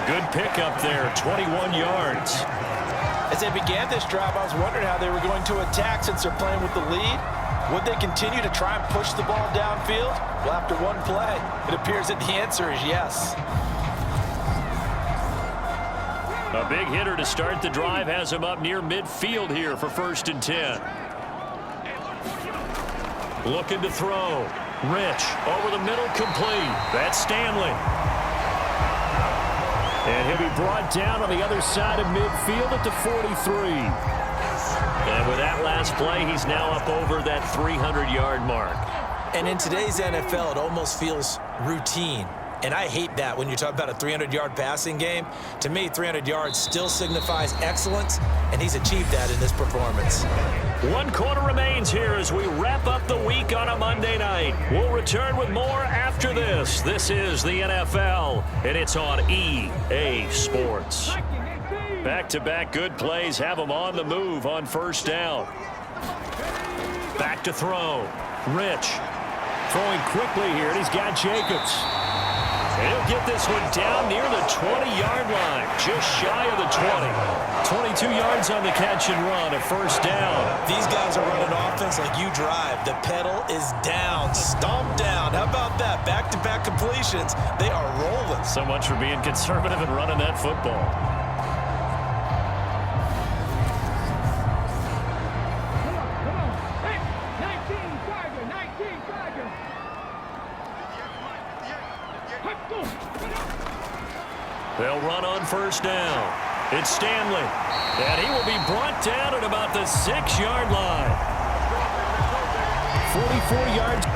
A good pickup there, 21 yards. As they began this drive, I was wondering how they were going to attack since they're playing with the lead. Would they continue to try and push the ball downfield? Well, after one play, it appears that the answer is yes. A big hitter to start the drive has him up near midfield here for 1st and 10. Looking to throw. Rich over the middle, complete. That's Stanley. And he'll be brought down on the other side of midfield at the 43. And with that last play, he's now up over that 300-yard mark. And in today's NFL, it almost feels routine. And I hate that when you talk about a 300-yard passing game. To me, 300 yards still signifies excellence, and he's achieved that in this performance. 1 quarter remains here as we wrap up the week on a Monday night. We'll return with more after this. This is the NFL, and it's on EA Sports. Back-to-back good plays have him on the move on 1st down. Back to throw. Rich throwing quickly here, and he's got Jacobs. And he'll get this one down near the 20-yard line, just shy of the 20. 22 yards on the catch and run at 1st down. These guys are running offense like you drive. The pedal is down, stomp down. How about that? Back-to-back completions. They are rolling. So much for being conservative and running that football. They'll run on 1st down. It's Stanley. And he will be brought down at about the 6-yard line. 44 yards.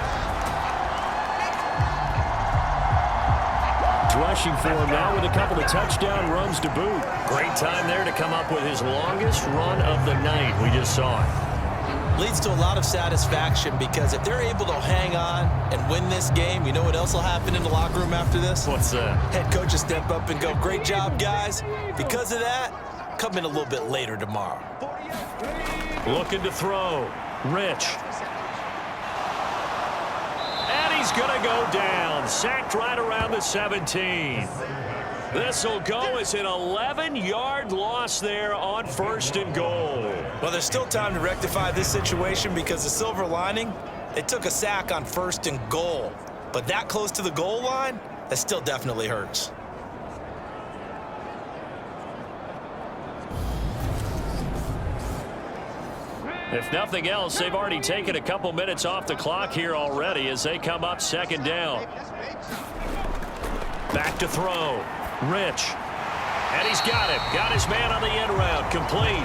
Rushing for him now with a couple of touchdown runs to boot. Great time there to come up with his longest run of the night. We just saw it. Leads to a lot of satisfaction because if they're able to hang on and win this game, you know what else will happen in the locker room after this? What's that? Head coach will step up and go, great job, guys. Because of that, come in a little bit later tomorrow. Looking to throw. Rich. And he's going to go down. Sacked right around the 17. This will go as an 11-yard loss there on 1st and goal. Well, there's still time to rectify this situation because the silver lining, they took a sack on 1st and goal. But that close to the goal line, that still definitely hurts. If nothing else, they've already taken a couple minutes off the clock here already as they come up 2nd down. Back to throw. Rich. And he's got it. Got his man on the end route. Complete.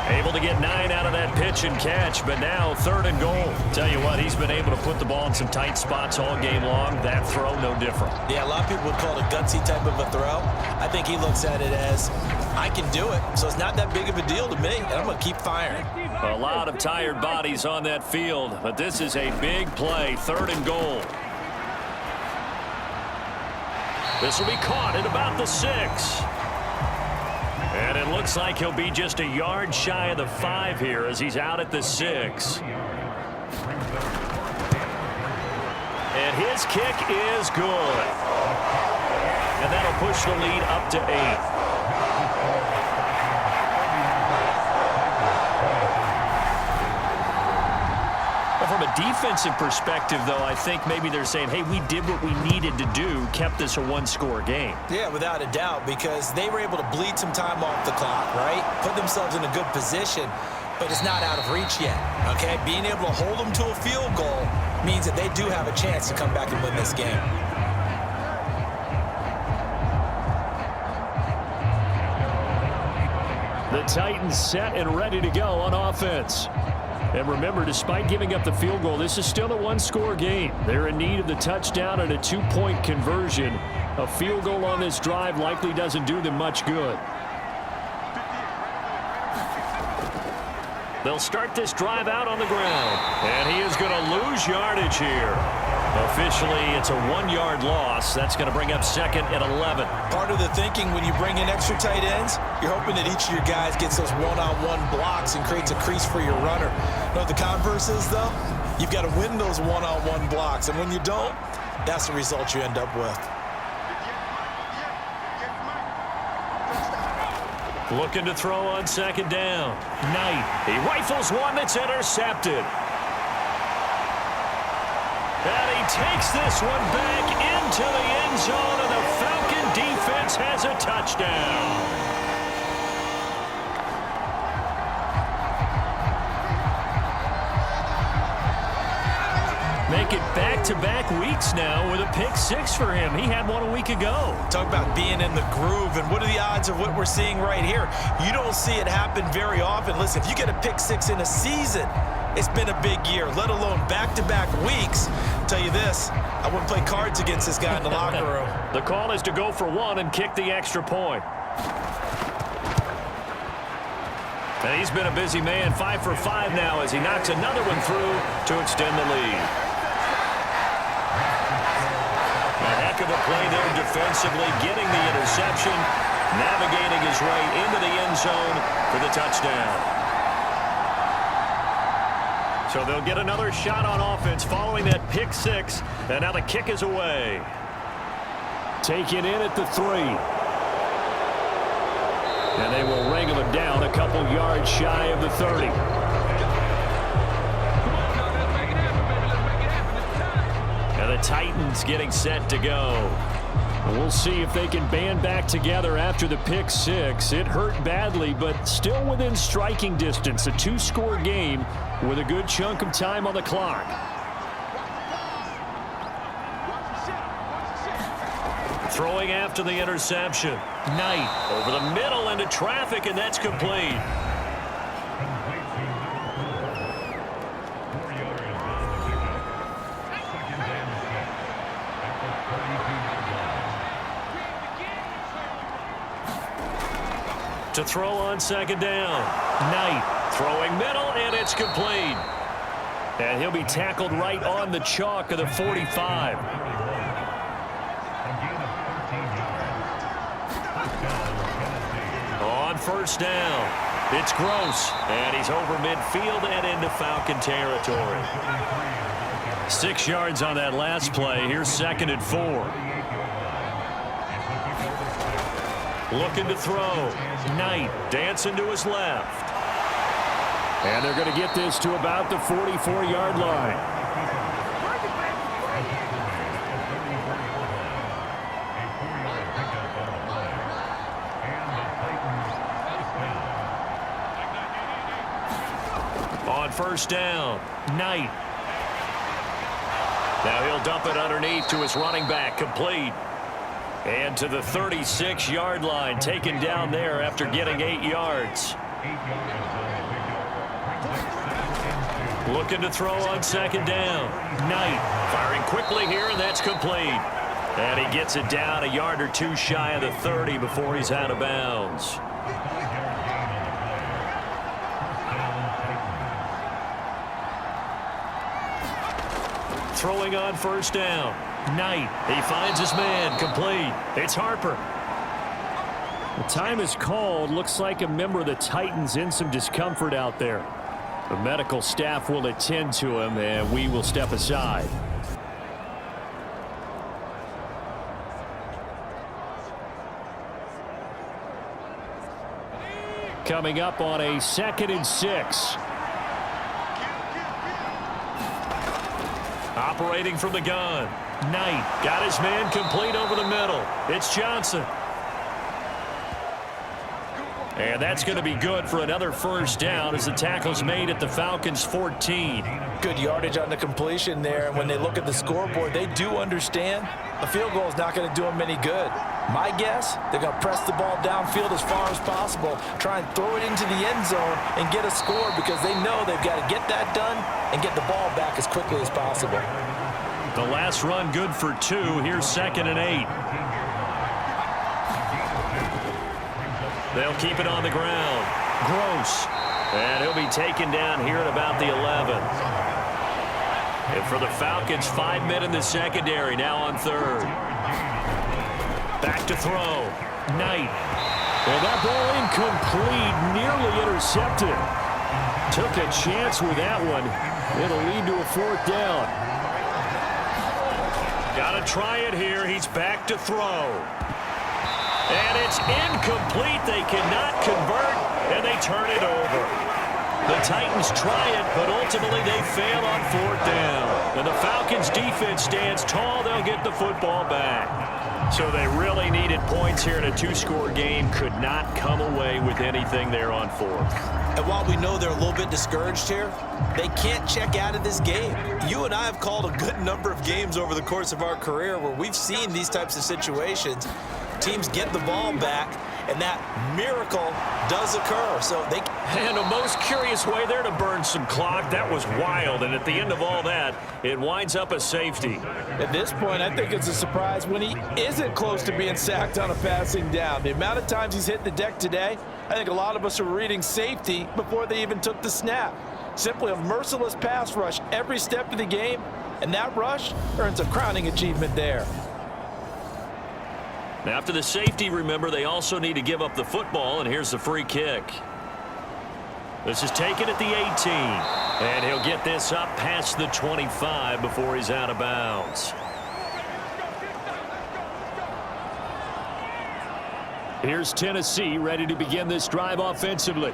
Able to get 9 out of that pitch and catch, but now 3rd and goal. Tell you what, he's been able to put the ball in some tight spots all game long. That throw, no different. Yeah, a lot of people would call it a gutsy type of a throw. I think he looks at it as, I can do it, so it's not that big of a deal to me, and I'm going to keep firing. A lot of tired bodies on that field, but this is a big play. 3rd and goal. This will be caught at about the 6. And it looks like he'll be just a yard shy of the 5 here as he's out at the 6. And his kick is good. And that'll push the lead up to 8. From a defensive perspective, though, I think maybe they're saying, hey, we did what we needed to do, kept this a 1-score game. Yeah, without a doubt, because they were able to bleed some time off the clock, right? Put themselves in a good position, but it's not out of reach yet, okay? Being able to hold them to a field goal means that they do have a chance to come back and win this game. The Titans set and ready to go on offense. And remember, despite giving up the field goal, this is still a 1-score game. They're in need of the touchdown and a 2-point conversion. A field goal on this drive likely doesn't do them much good. They'll start this drive out on the ground. And he is going to lose yardage here. Officially, it's a 1-yard loss. That's going to bring up 2nd and 11. Part of the thinking when you bring in extra tight ends, you're hoping that each of your guys gets those one-on-one blocks and creates a crease for your runner. You know what the converse is, though? You've got to win those one-on-one blocks. And when you don't, that's the result you end up with. Looking to throw on second down. Knight. He rifles one that's intercepted. And he takes this one back into the end zone, and the Falcon defense has a touchdown. Make it back-to-back weeks now with a pick six for him. He had one a week ago. Talk about being in the groove, and what are the odds of what we're seeing right here? You don't see it happen very often. Listen, if you get a pick six in a season, it's been a big year, let alone back-to-back weeks. I'll tell you this, I wouldn't play cards against this guy in the locker room. The call is to go for one and kick the extra point. And he's been a busy man, 5 for 5 now as he knocks another one through to extend the lead. A heck of a play there defensively, getting the interception, navigating his way into the end zone for the touchdown. So they'll get another shot on offense following that pick six, and now the kick is away. Taken in at the 3. And they will wrangle him down a couple yards shy of the 30. And the Titans getting set to go. We'll see if they can band back together after the pick six. It hurt badly, but still within striking distance. A 2-score game with a good chunk of time on the clock. Throwing after the interception. Knight over the middle into traffic, and that's complete. To throw on second down. Knight throwing middle, and it's complete. And he'll be tackled right on the chalk of the 45. On first down, it's Gross, and he's over midfield and into Falcon territory. 6 yards on that last play. Here's 2nd and 4. Looking to throw. Knight dancing to his left. And they're going to get this to about the 44-yard line. On first down, Knight. Now he'll dump it underneath to his running back, complete. And to the 36-yard line, taken down there after getting 8 yards. Looking to throw on second down. Knight firing quickly here, and that's complete. And he gets it down a yard or two shy of the 30 before he's out of bounds. Throwing on first down. Knight, he finds his man, complete. It's Harper. The time is called. Looks like a member of the Titans in some discomfort out there. The medical staff will attend to him, and we will step aside. Coming up on a 2nd and 6. Operating from the gun. Knight got his man complete over the middle. It's Johnson. And that's going to be good for another first down as the tackle's made at the Falcons' 14. Good yardage on the completion there. And when they look at the scoreboard, they do understand a field goal is not going to do them any good. My guess, they're going to press the ball downfield as far as possible, try and throw it into the end zone and get a score because they know they've got to get that done and get the ball back as quickly as possible. The last run good for 2. Here's 2nd and 8. They'll keep it on the ground. Gross. And he'll be taken down here at about the 11. And for the Falcons, 5 men in the secondary, now on 3rd. Back to throw. Knight. Well, that ball incomplete, nearly intercepted. Took a chance with that one. It'll lead to a 4th down. Got to try it here. He's back to throw. And it's incomplete. They cannot convert, and they turn it over. The Titans try it, but ultimately they fail on 4th down. And the Falcons defense stands tall. They'll get the football back. So they really needed points here in a 2-score game. Could not come away with anything there on 4th. And while we know they're a little bit discouraged here, they can't check out of this game. You and I have called a good number of games over the course of our career where we've seen these types of situations. Teams get the ball back, and that miracle does occur. So they and a most curious way there to burn some clock. That was wild, and at the end of all that, it winds up a safety. At this point, I think it's a surprise when he isn't close to being sacked on a passing down. The amount of times he's hit the deck today, I think a lot of us are reading safety before they even took the snap. Simply a merciless pass rush every step of the game, and that rush earns a crowning achievement there. After the safety, remember, they also need to give up the football, and here's the free kick. This is taken at the 18, and he'll get this up past the 25 before he's out of bounds. Here's Tennessee ready to begin this drive offensively.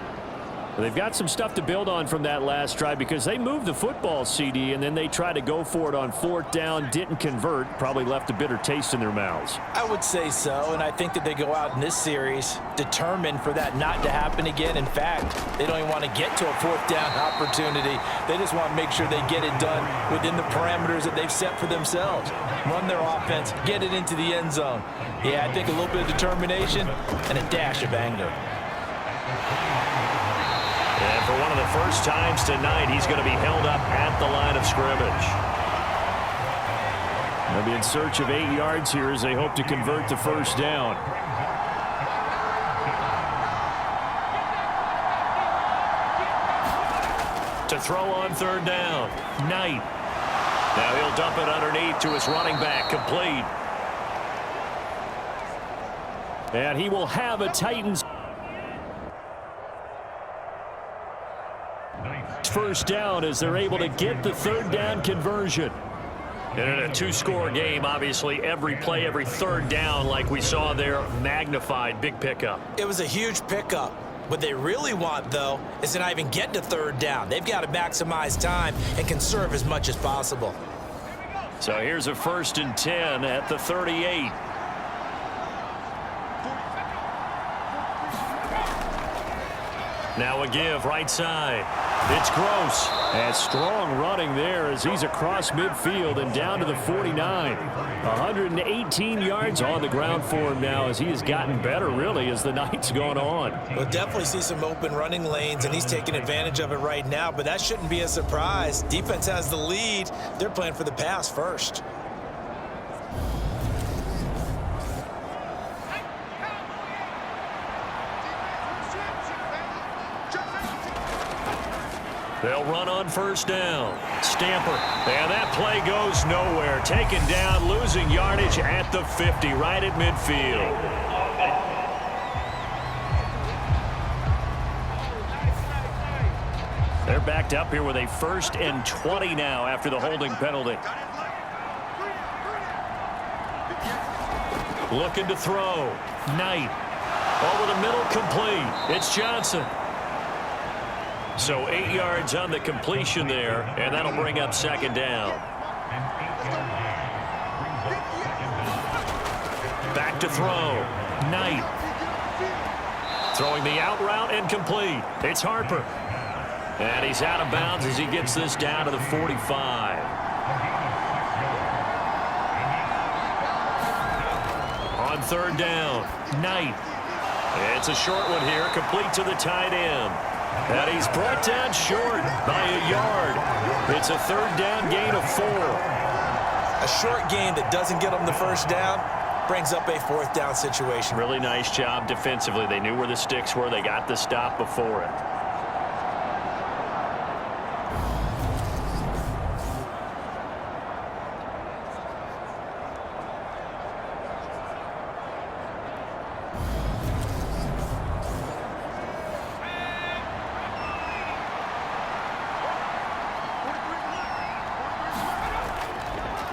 They've got some stuff to build on from that last drive because they moved the football, CD, and then they tried to go for it on 4th down, didn't convert, probably left a bitter taste in their mouths. I would say so, and I think that they go out in this series determined for that not to happen again. In fact, they don't even want to get to a 4th down opportunity. They just want to make sure they get it done within the parameters that they've set for themselves. Run their offense, get it into the end zone. Yeah, I think a little bit of determination and a dash of anger. And for one of the first times tonight, he's going to be held up at the line of scrimmage. They'll be in search of 8 yards here as they hope to convert the 1st down. To throw on 3rd down, Knight. Now he'll dump it underneath to his running back, complete. And he will have a Titans 1st down as they're able to get the 3rd down conversion. And in a 2-score game, obviously, every play, every 3rd down, like we saw there, magnified. Big pickup. It was a huge pickup. What they really want, though, is to not even get to 3rd down. They've got to maximize time and conserve as much as possible. So here's a 1st and 10 at the 38. Now a give right side. It's Gross. And strong running there as he's across midfield and down to the 49. 118 yards on the ground for him now as he has gotten better, really, as the night's gone on. We'll definitely see some open running lanes, and he's taking advantage of it right now, but that shouldn't be a surprise. Defense has the lead. They're playing for the pass first. They'll run on 1st down. Stamper. And that play goes nowhere. Taken down, losing yardage at the 50, right at midfield. They're backed up here with a 1st and 20 now after the holding penalty. Looking to throw. Knight. Over the middle, complete. It's Johnson. So 8 yards on the completion there, and that'll bring up 2nd down. Back to throw. Knight. Throwing the out route and complete. It's Harper. And he's out of bounds as he gets this down to the 45. On 3rd down, Knight. It's a short one here, complete to the tight end. And he's brought down short by a yard. It's a 3rd down gain of 4. A short gain that doesn't get them the 1st down brings up a 4th down situation. Really nice job defensively. They knew where the sticks were. They got the stop before it.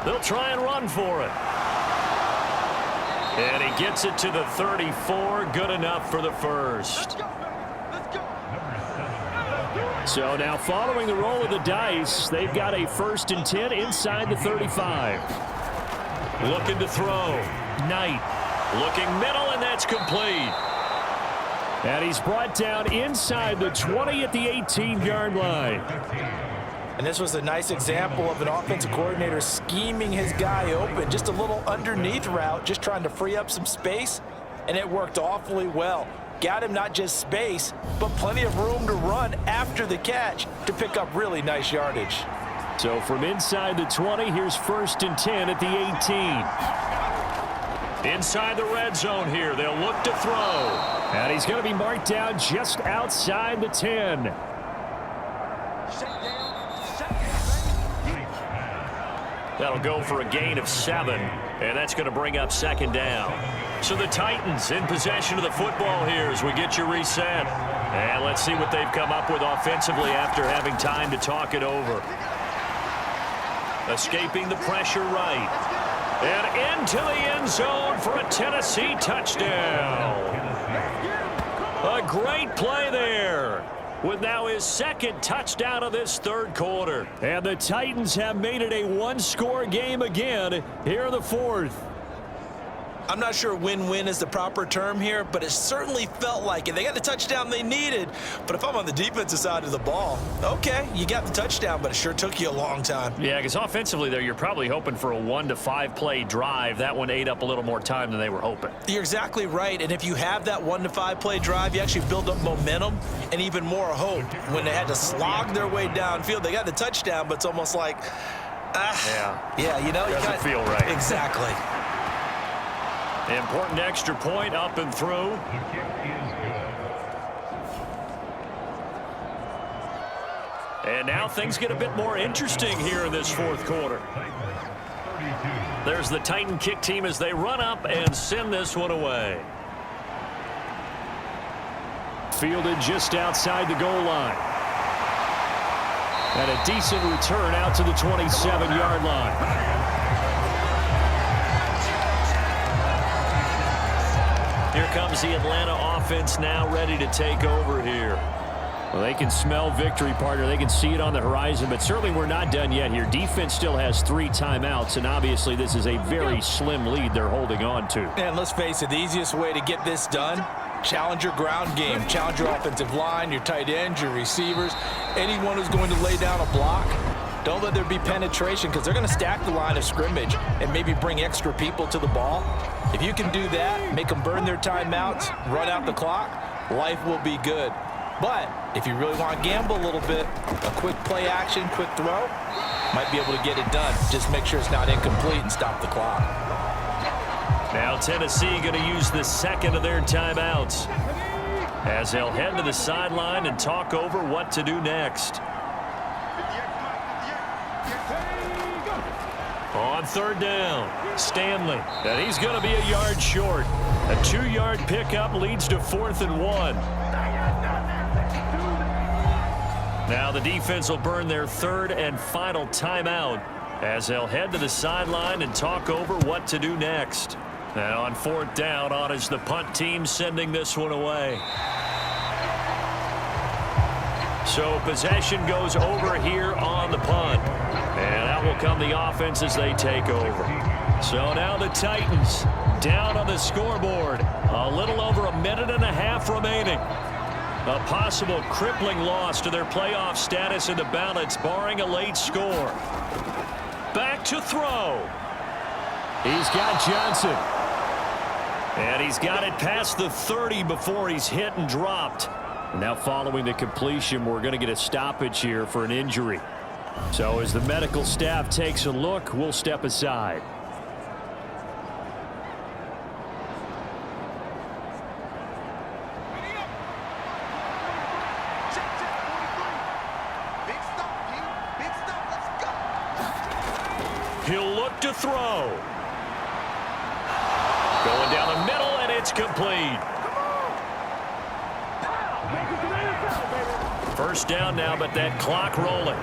They'll try and run for it. And he gets it to the 34. Good enough for the first. So now following the roll of the dice, they've got a 1st and 10 inside the 35. Looking to throw. Knight looking middle, and that's complete. And he's brought down inside the 20 at the 18-yard line. And this was a nice example of an offensive coordinator scheming his guy open. Just a little underneath route, just trying to free up some space, and it worked awfully well. Got him not just space, but plenty of room to run after the catch to pick up really nice yardage. So from inside the 20, here's 1st and 10 at the 18. Inside the red zone here, they'll look to throw. And he's going to be marked down just outside the 10. That'll go for a gain of 7, and that's going to bring up 2nd down. So the Titans in possession of the football here as we get you reset. And let's see what they've come up with offensively after having time to talk it over. Escaping the pressure right. And into the end zone for a Tennessee touchdown. A great play there, with now his 2nd touchdown of this 3rd quarter. And the Titans have made it a 1-score game again here in the 4th. I'm not sure win-win is the proper term here, but it certainly felt like it. They got the touchdown they needed, but if I'm on the defensive side of the ball, okay, you got the touchdown, but it sure took you a long time. Yeah, because offensively there, you're probably hoping for a 1 to 5 play drive. That one ate up a little more time than they were hoping. You're exactly right, and if you have that 1 to 5 play drive, you actually build up momentum and even more hope. When they had to slog their way downfield, they got the touchdown, but it's almost like, yeah, you know, doesn't feel right. Exactly. Important extra point up and through. And now things get a bit more interesting here in this 4th quarter. There's the Titan kick team as they run up and send this one away. Fielded just outside the goal line. And a decent return out to the 27-yard line. Here comes the Atlanta offense now ready to take over here. Well, they can smell victory, partner. They can see it on the horizon, but certainly we're not done yet here. Defense still has 3 timeouts, and obviously this is a very slim lead they're holding on to. And let's face it, the easiest way to get this done, challenge your ground game. Challenge your offensive line, your tight ends, your receivers, anyone who's going to lay down a block. Don't let there be penetration because they're going to stack the line of scrimmage and maybe bring extra people to the ball. If you can do that, make them burn their timeouts, run out the clock, life will be good. But if you really want to gamble a little bit, a quick play action, quick throw, might be able to get it done. Just make sure it's not incomplete and stop the clock. Now Tennessee going to use the 2nd of their timeouts as they'll head to the sideline and talk over what to do next. On 3rd down, Stanley, and he's going to be a yard short. A 2-yard pickup leads to 4th and 1. Now the defense will burn their 3rd and final timeout as they'll head to the sideline and talk over what to do next. And on 4th down, on is the punt team sending this one away. So possession goes over here on the punt. And out will come the offense as they take over. So now the Titans down on the scoreboard. A little over a minute and a half remaining. A possible crippling loss to their playoff status in the balance, barring a late score. Back to throw. He's got Johnson. And he's got it past the 30 before he's hit and dropped. Now following the completion, we're going to get a stoppage here for an injury. So as the medical staff takes a look, we'll step aside. He'll look to throw. Going down the middle, and it's complete. 1st down now, but that clock rolling.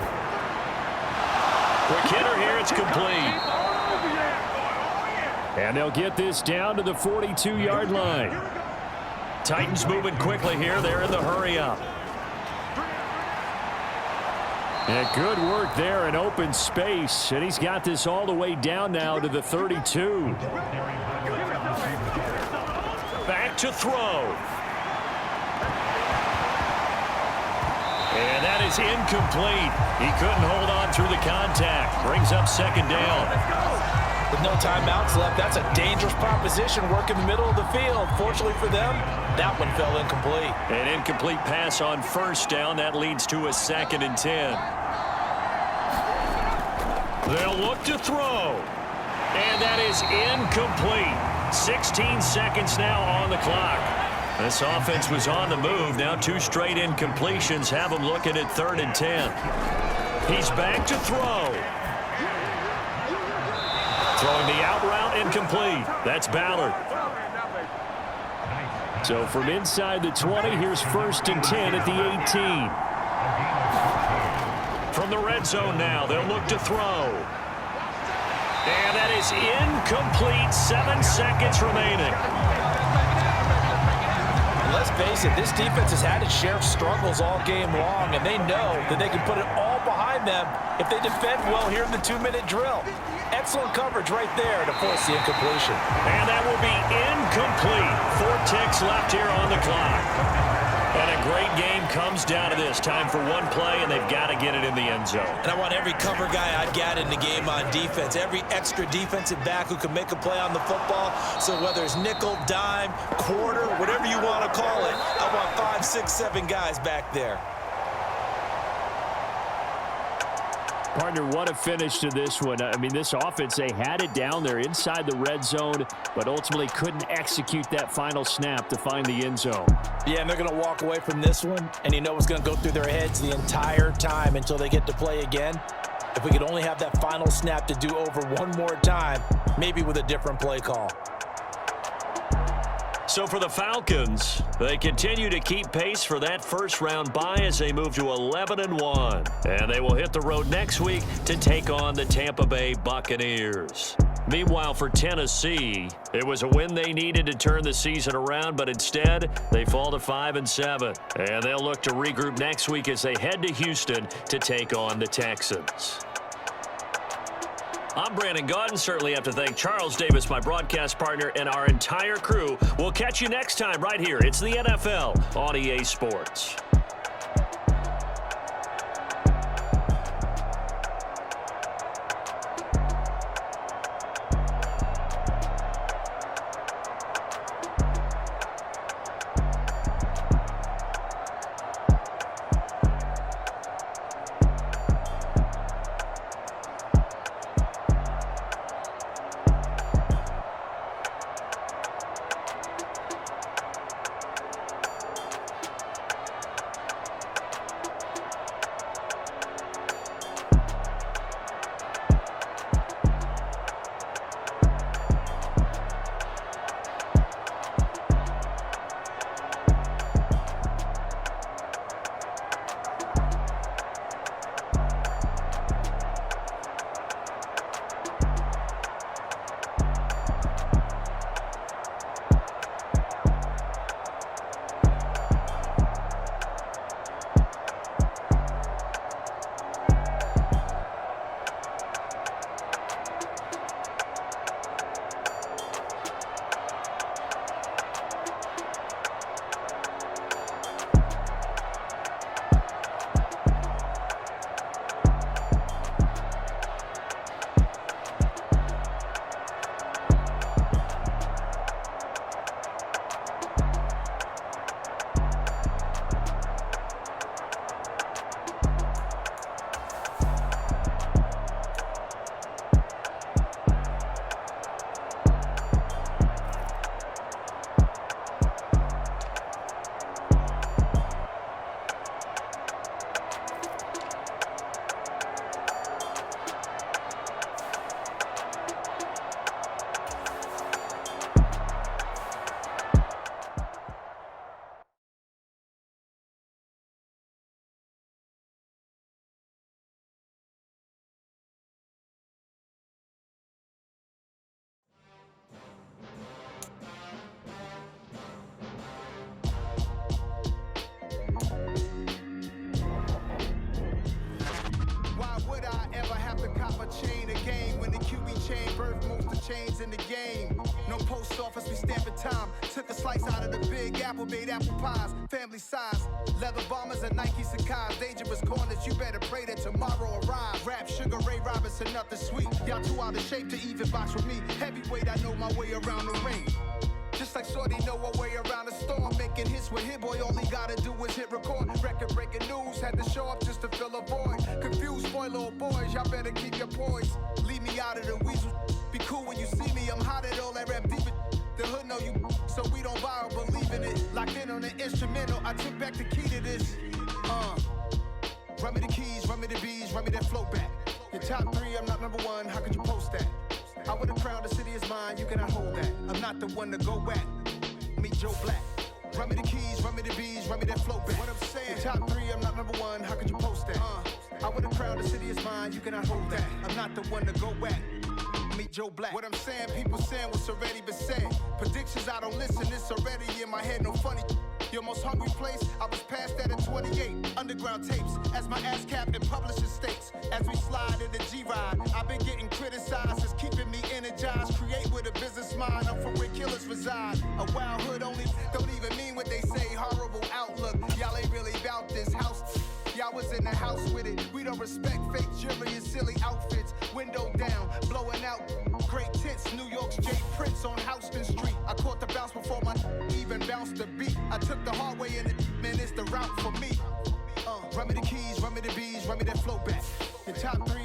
Quick hitter here, it's complete. And they'll get this down to the 42-yard line. Titans moving quickly here. They're in the hurry-up. And good work there in open space. And he's got this all the way down now to the 32. Back to throw. And that is incomplete. He couldn't hold on through the contact. Brings up second down. With no timeouts left, that's a dangerous proposition. Work in the middle of the field. Fortunately for them, that one fell incomplete. An incomplete pass on first down. That leads to a 2nd and 10. They'll look to throw. And that is incomplete. 16 seconds now on the clock. This offense was on the move. Now 2 straight incompletions have them looking at 3rd and 10. He's back to throw. Throwing the out route, incomplete. That's Ballard. So from inside the 20, here's 1st and 10 at the 18. From the red zone now, they'll look to throw. And that is incomplete. 7 seconds remaining. Let's face it, this defense has had its share of struggles all game long, and they know that they can put it all behind them if they defend well here in the 2-minute drill. Excellent coverage right there to force the incompletion. And that will be incomplete. 4 ticks left here on the clock. And a great game comes down to this. Time for one play, and they've got to get it in the end zone. And I want every cover guy I've got in the game on defense, every extra defensive back who can make a play on the football. So whether it's nickel, dime, quarter, whatever you want to call it, I want 5, 6, 7 guys back there. Partner, what a finish to this one. I mean, this offense, they had it down there inside the red zone, but ultimately couldn't execute that final snap to find the end zone. Yeah, and they're going to walk away from this one, and you know what's going to go through their heads the entire time until they get to play again. If we could only have that final snap to do over one more time, maybe with a different play call. So for the Falcons, they continue to keep pace for that first-round bye as they move to 11-1. And they will hit the road next week to take on the Tampa Bay Buccaneers. Meanwhile, for Tennessee, it was a win they needed to turn the season around, but instead, they fall to 5-7. And they'll look to regroup next week as they head to Houston to take on the Texans. I'm Brandon Gaudin. Certainly have to thank Charles Davis, my broadcast partner, and our entire crew. We'll catch you next time right here. It's the NFL on EA Sports. chains in the game. No post office, we stamping time. Took a slice out of the Big Apple, made apple pies, family size. Leather bombers and Nike Sacai's. Dangerous corners, you better pray that tomorrow arrives. Rap, Sugar Ray Robinson, nothing sweet. Y'all too out of shape to even box with me. Heavyweight, I know my way around the ring. Just like Shorty know her way around the storm. Making hits with Hit Boy, all he gotta do is hit record. Record breaking news, had to show up just to fill a void. Confused boy, little boys, y'all better keep your poise. Leave me out of the weasel. Be cool when you see me, I'm hot at all that rap deep. The hood know you, so we don't buy or believe in it. Locked in on the instrumental, I took back the key to this. Run me the keys, run me the bees, run me that flow back. Your top 3, I'm not number 1, how could you post that? I would've crowned the city is mine, you cannot hold that. I'm not the one to go back. Meet Joe Black. Run me the keys, run me the bees, run me that flow back. What I'm saying, top 3, I'm not number 1, how could you post that? I would've crowned the city is mine, you cannot hold that. I'm not the one to go back. Meet Joe Black. What I'm saying, people saying what's already been said. Predictions, I don't listen, it's already in my head, no funny. Your most hungry place, I was past that at 28. Underground tapes, as my ass cap in publishing states. As we slide in the G-Ride, I've been getting criticized, it's keeping me energized. Create with a business mind, I'm from where killers reside. A wild hood only, don't even mean what they say. Horrible outlook, y'all ain't really about this house. Y'all was in the house with it. We don't respect fake jewelry and silly outfits. Window down, blowing out great tits. New York's J. Prince on Houston Street. I caught the bounce before my even bounced the beat. I took the hard way in it, man, it's the route for me. Run me the keys, run me the bees, run me that flow back. Your top 3,